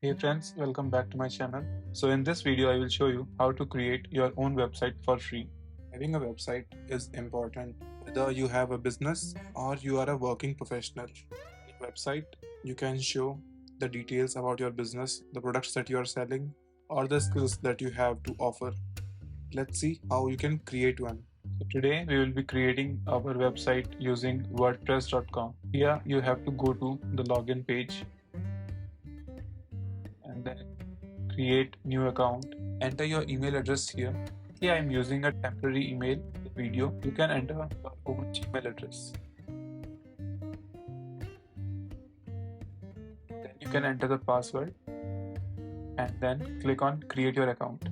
Hey friends, welcome back to my channel. So in this video I will show you how to create your own website for free. Having a website is important whether you have a business or you are a working professional. In a website you can show the details about your business, the products that you are selling or the skills that you have to offer. Let's see how you can create one. So today we will be creating our website using wordpress.com. Here you have to go to the login page and then create new account. Enter your email address here. Here I am using a temporary email in the video. You can enter your own Gmail address. Then you can enter the password and then click on create your account.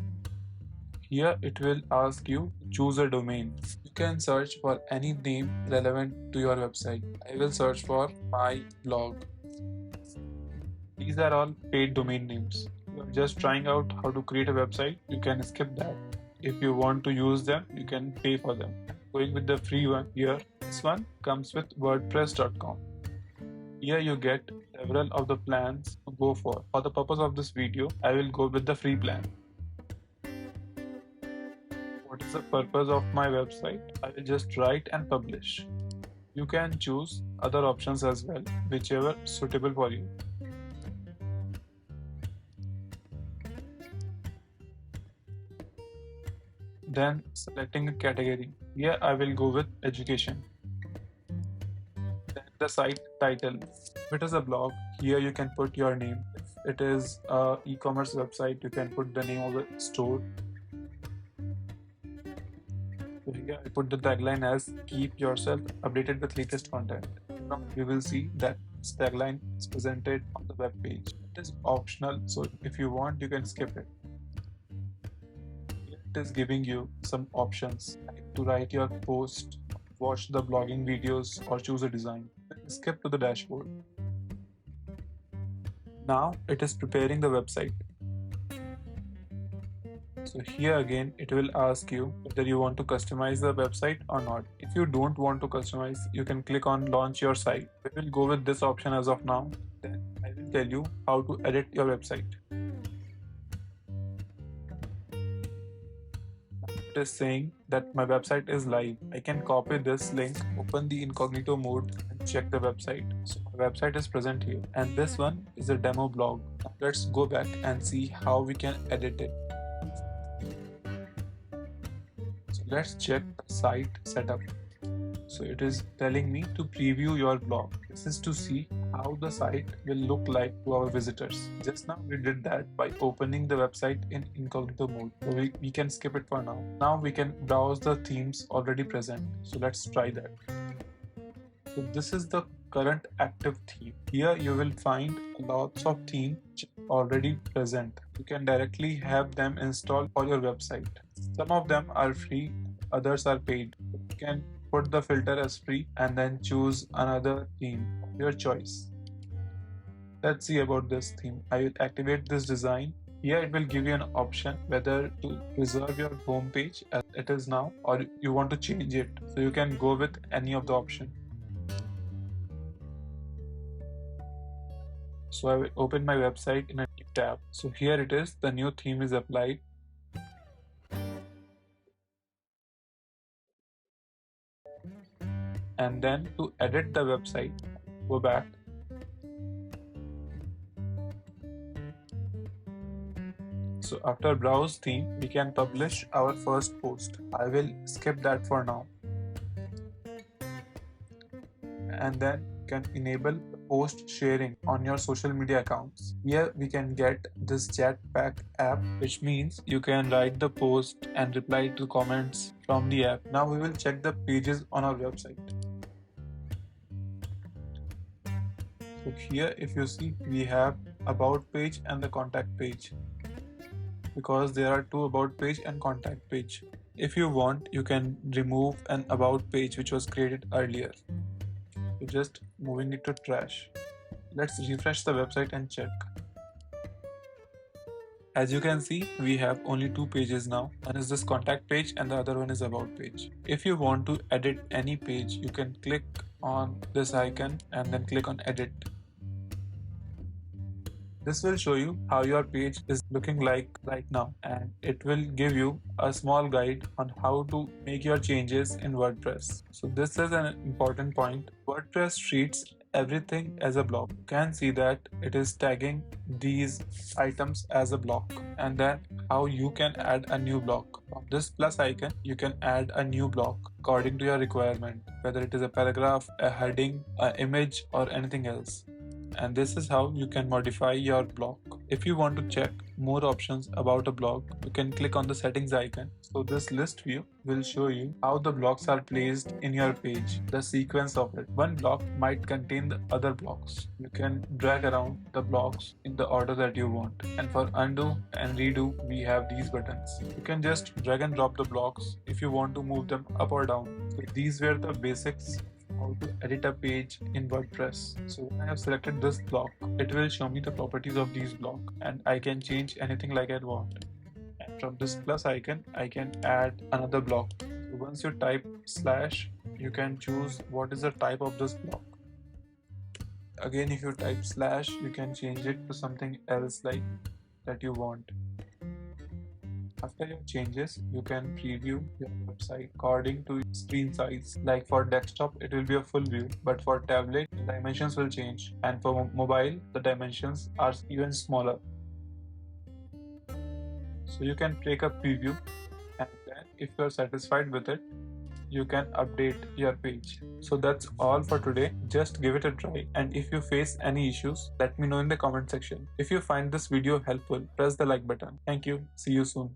Here it will ask you choose a domain. You can search for any name relevant to your website. I will search for my blog. These are all paid domain names. If you are just trying out how to create a website, you can skip that. If you want to use them, you can pay for them. Going with the free one here, this one comes with wordpress.com. Here you get several of the plans to go for. For the purpose of this video, I will go with the free plan. What is the purpose of my website? I will just write and publish. You can choose other options as well, whichever is suitable for you. Then selecting a category. Here I will go with education. Then the site title. If it is a blog, here you can put your name. If it is a e-commerce website, you can put the name of the store. So here I put the tagline as keep yourself updated with latest content. You will see that this tagline is presented on the web page. It is optional, so if you want, you can skip it. It is giving you some options like to write your post, watch the blogging videos, or choose a design. Skip to the dashboard. Now it is preparing the website. So here again it will ask you whether you want to customize the website or not. If you don't want to customize, you can click on launch your site. We will go with this option as of now. Then I will tell you how to edit your website. It is saying that my website is live. I can copy this link, open the incognito mode and check the website. So my website is present here and this one is a demo blog. Now let's go back and see how we can edit it. So let's check the site setup. So it is telling me to preview your blog. This is to see how the site will look like to our visitors. Just now we did that by opening the website in incognito mode. So we can skip it for now. Now we can browse the themes already present. So let's try that. So this is the current active theme. Here you will find lots of themes already present. You can directly have them installed for your website. Some of them are free, others are paid. You can put the filter as free and then choose another theme of your choice. Let's see about this theme. I will activate this design. Here it will give you an option whether to preserve your home page as it is now or you want to change it. So you can go with any of the option. So I will open my website in a new tab. So here it is, the new theme is applied. And then to edit the website, go back. So after browse theme, we can publish our first post. I will skip that for now. And then can enable post sharing on your social media accounts. Here we can get this Chatpack app, which means you can write the post and reply to comments from the app. Now we will check the pages on our website. So here if you see, we have about page and the contact page, because there are two about page and contact page. If you want, you can remove an about page which was created earlier. So just moving it to trash. Let's refresh the website and check. As you can see, we have only two pages now. One is this contact page and the other one is about page. If you want to edit any page, you can click on this icon and then click on edit. This will show you how your page is looking like right now, and it will give you a small guide on how to make your changes in WordPress. So this is an important point. WordPress treats everything as a block. You can see that it is tagging these items as a block, and then how you can add a new block. From this plus icon, you can add a new block according to your requirement, whether it is a paragraph, a heading, an image, or anything else. And this is how you can modify your block. If you want to check more options about a block, you can click on the settings icon. So this list view will show you how the blocks are placed in your page, the sequence of it. One block might contain the other blocks. You can drag around the blocks in the order that you want. And for undo and redo, we have these buttons. You can just drag and drop the blocks if you want to move them up or down. So these were the basics how to edit a page in WordPress. So when I have selected this block, it will show me the properties of these block, and I can change anything like I want. And from this plus icon, I can add another block. So once you type slash, you can choose what is the type of this block. Again, if you type slash, you can change it to something else like that you want. After your changes, you can preview your website according to screen size. Like for desktop, it will be a full view, but for tablet, the dimensions will change, and for mobile, the dimensions are even smaller. So you can take a preview, and then if you are satisfied with it, you can update your page. So that's all for today. Just give it a try, and if you face any issues, let me know in the comment section. If you find this video helpful, press the like button. Thank you. See you soon.